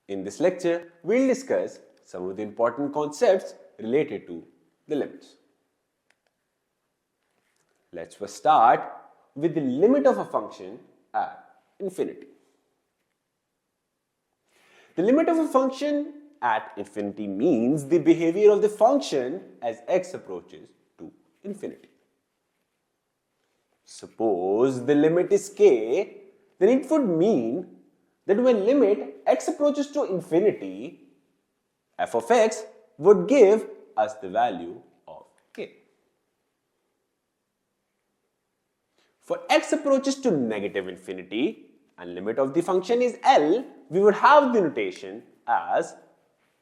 In this lecture, we'll discuss some of the important concepts related to the limits. Let's first start with the limit of a function at infinity. The limit of a function at infinity means the behavior of the function as x approaches to infinity. Suppose the limit is k, then it would mean that when limit x approaches to infinity, f of x would give us the value of k. For x approaches to negative infinity and limit of the function is L, we would have the notation as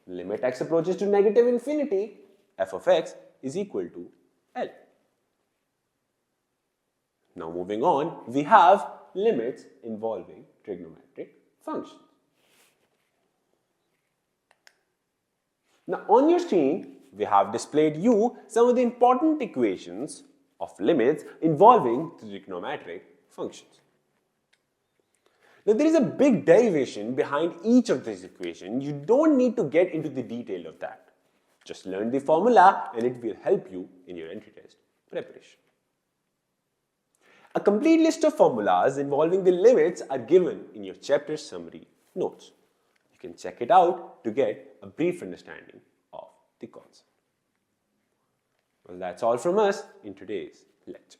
limit x approaches to negative infinity, f of x is equal to L. Now moving on, we have limits involving trigonometric functions. Now on your screen, we have displayed you some of the important equations of limits involving trigonometric functions. Now there is a big derivation behind each of these equations. You don't need to get into the detail of that. Just learn the formula and it will help you in your entry test preparation. A complete list of formulas involving the limits are given in your chapter summary notes. You can check it out to get a brief understanding of the concept. Well, that's all from us in today's lecture.